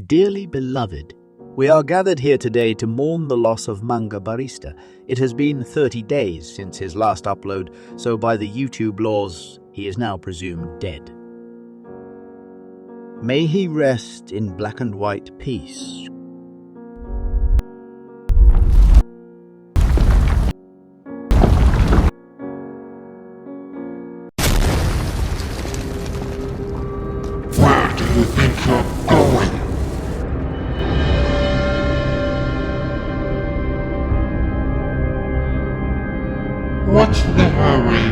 Dearly beloved, we are gathered here today to mourn the loss of Manga Barista. It has been 30 days since his last upload, so by the YouTube laws, he is now presumed dead. May he rest in black and white peace. Where do you think you're going? What's the hurry?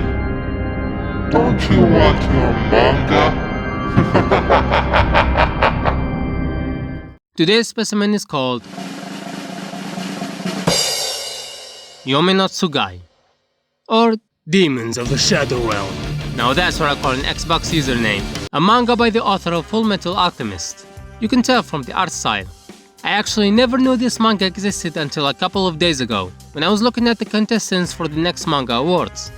Don't you want your manga? Today's specimen is called Yomi no Tsugai, or Demons of the Shadow Realm. Now that's what I call an Xbox username. A manga by the author of Fullmetal Alchemist. You can tell from the art style. I actually never knew this manga existed until a couple of days ago, when I was looking at the contestants for the next manga awards.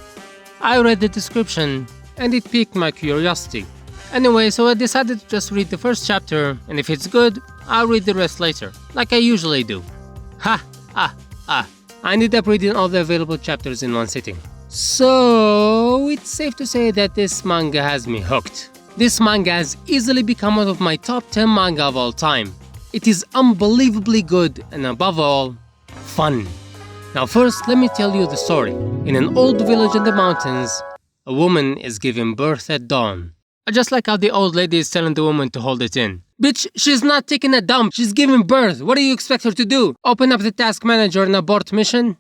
I read the description, and it piqued my curiosity. Anyway, so I decided to just read the first chapter, and if it's good, I'll read the rest later, like I usually do. I ended up reading all the available chapters in one sitting. So, it's safe to say that this manga has me hooked. This manga has easily become one of my top 10 manga of all time. It is unbelievably good and above all, fun. Now first, let me tell you the story. In an old village in the mountains, a woman is giving birth at dawn. Just like how the old lady is telling the woman to hold it in. Bitch, she's not taking a dump, she's giving birth. What do you expect her to do? Open up the task manager and abort mission?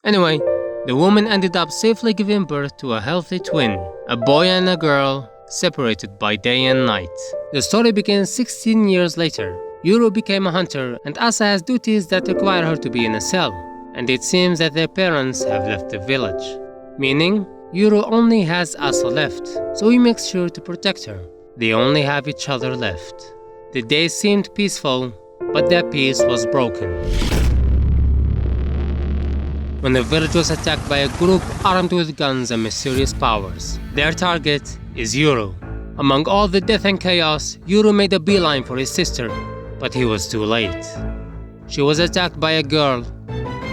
Anyway, the woman ended up safely giving birth to a healthy twin, a boy and a girl, separated by day and night. The story begins 16 years later. Yuru became a hunter, and Asa has duties that require her to be in a cell. And it seems that their parents have left the village. Meaning, Yuru only has Asa left, so he makes sure to protect her. They only have each other left. The day seemed peaceful, but that peace was broken. When the village was attacked by a group armed with guns and mysterious powers. Their target is Yuru. Among all the death and chaos, Yuru made a beeline for his sister, but he was too late. She was attacked by a girl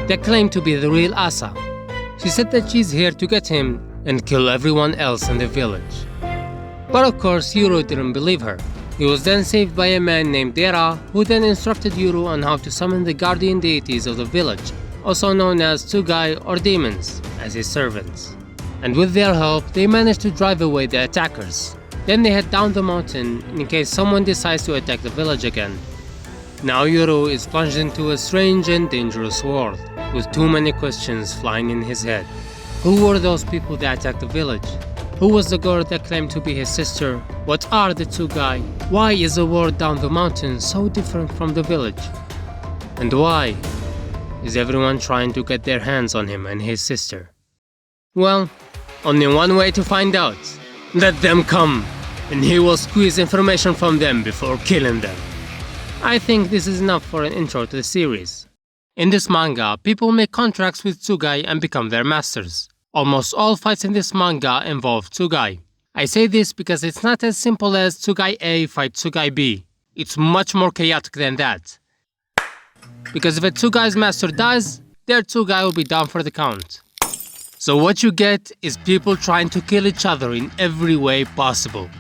that claimed to be the real Asa. She said that she's here to get him and kill everyone else in the village. But of course, Yuru didn't believe her. He was then saved by a man named Dera, who then instructed Yuru on how to summon the guardian deities of the village, also known as Tsugai or Daemons, as his servants. And with their help, they managed to drive away the attackers. Then they head down the mountain in case someone decides to attack the village again. Now Yuru is plunged into a strange and dangerous world, with too many questions flying in his head. Who were those people that attacked the village? Who was the girl that claimed to be his sister? What are the Tsugai? Why is the world down the mountain so different from the village? And why is everyone trying to get their hands on him and his sister? Well, only one way to find out. Let them come, and he will squeeze information from them before killing them. I think this is enough for an intro to the series. In this manga, people make contracts with Tsugai and become their masters. Almost all fights in this manga involve Tsugai. I say this because it's not as simple as Tsugai A fight Tsugai B. It's much more chaotic than that. Because if a Tsugai's master dies, their Tsugai will be down for the count. So what you get is people trying to kill each other in every way possible.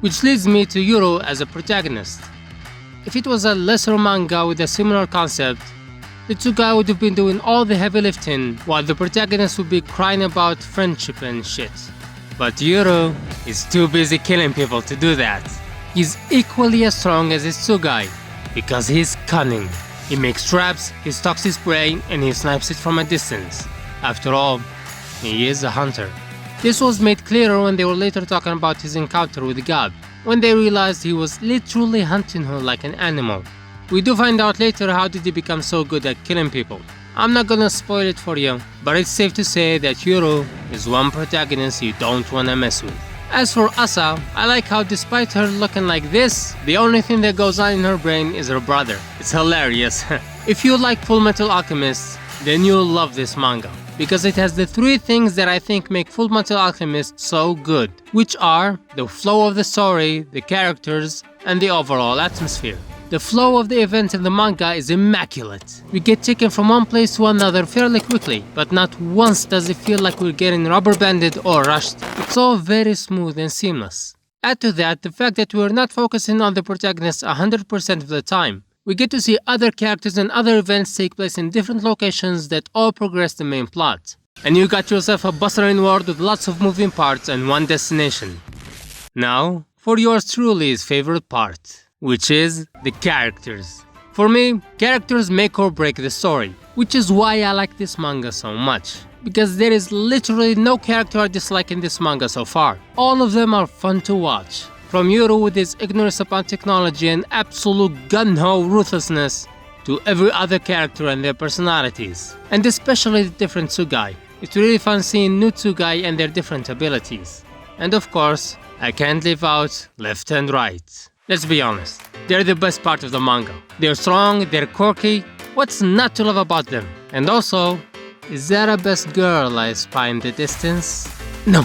Which leads me to Yuru as a protagonist. If it was a lesser manga with a similar concept, the Tsugai would have been doing all the heavy lifting while the protagonist would be crying about friendship and shit. But Yuru is too busy killing people to do that. He's equally as strong as his Tsugai because he's cunning. He makes traps, he stalks his prey, and he snipes it from a distance. After all, he is a hunter. This was made clearer when they were later talking about his encounter with God, when they realized he was literally hunting her like an animal. We do find out later how did he become so good at killing people. I'm not gonna spoil it for you, but it's safe to say that Yuru is one protagonist you don't wanna mess with. As for Asa, I like how despite her looking like this, the only thing that goes on in her brain is her brother. It's hilarious. If you like Fullmetal Alchemist, then you'll love this manga, because it has the three things that I think make Fullmetal Alchemist so good, which are the flow of the story, the characters, and the overall atmosphere. The flow of the events in the manga is immaculate. We get taken from one place to another fairly quickly, but not once does it feel like we're getting rubber banded or rushed. It's all very smooth and seamless. Add to that the fact that we're not focusing on the protagonist 100% of the time. We get to see other characters and other events take place in different locations that all progress the main plot. And you got yourself a bustling world with lots of moving parts and one destination. Now, for yours truly's favorite part, which is the characters. For me, characters make or break the story, which is why I like this manga so much. Because there is literally no character I dislike in this manga so far. All of them are fun to watch. From Yuru with his ignorance upon technology and absolute gun-ho ruthlessness, to every other character and their personalities. And especially the different Tsugai. It's really fun seeing new Tsugai and their different abilities. And of course, I can't leave out left and right. Let's be honest, they're the best part of the manga. They're strong, they're quirky, what's not to love about them? And also, is that a best girl I spy in the distance? No,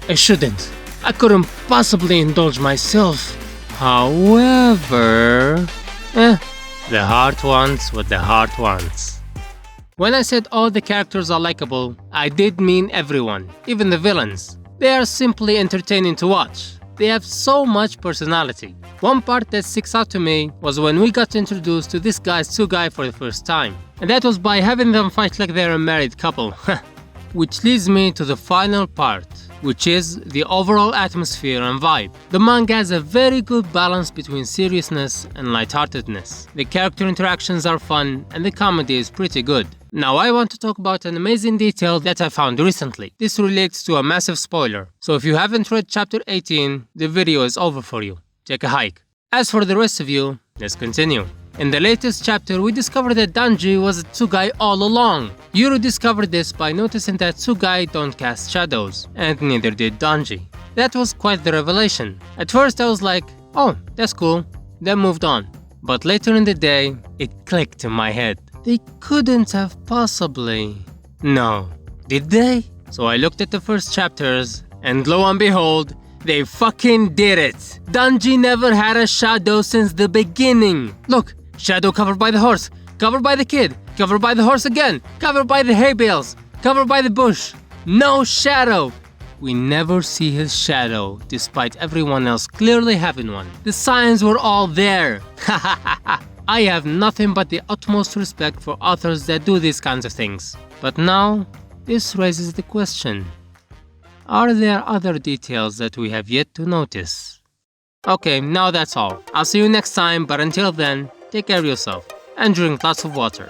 I shouldn't. I couldn't possibly indulge myself. However, the heart wants what the heart wants. When I said all the characters are likable, I did mean everyone, even the villains. They are simply entertaining to watch. They have so much personality. One part that sticks out to me was when we got introduced to this guy's Tsugai for the first time. And that was by having them fight like they're a married couple. Which leads me to the final part, which is the overall atmosphere and vibe. The manga has a very good balance between seriousness and lightheartedness. The character interactions are fun and the comedy is pretty good. Now I want to talk about an amazing detail that I found recently. This relates to a massive spoiler, so if you haven't read chapter 18, the video is over for you. Take a hike. As for the rest of you, let's continue. In the latest chapter, we discovered that Danji was a Tsugai all along. Yuru discovered this by noticing that Tsugai don't cast shadows, and neither did Danji. That was quite the revelation. At first I was like, oh, that's cool, then moved on. But later in the day, it clicked in my head. They couldn't have possibly. No, did they? So I looked at the first chapters, and lo and behold, they fucking did it! Danji never had a shadow since the beginning. Look, shadow covered by the horse, covered by the kid, covered by the horse again, covered by the hay bales, covered by the bush. No shadow! We never see his shadow, despite everyone else clearly having one. The signs were all there. I have nothing but the utmost respect for authors that do these kinds of things. But now, this raises the question. Are there other details that we have yet to notice? Okay, now that's all. I'll see you next time, but until then, take care of yourself and drink lots of water.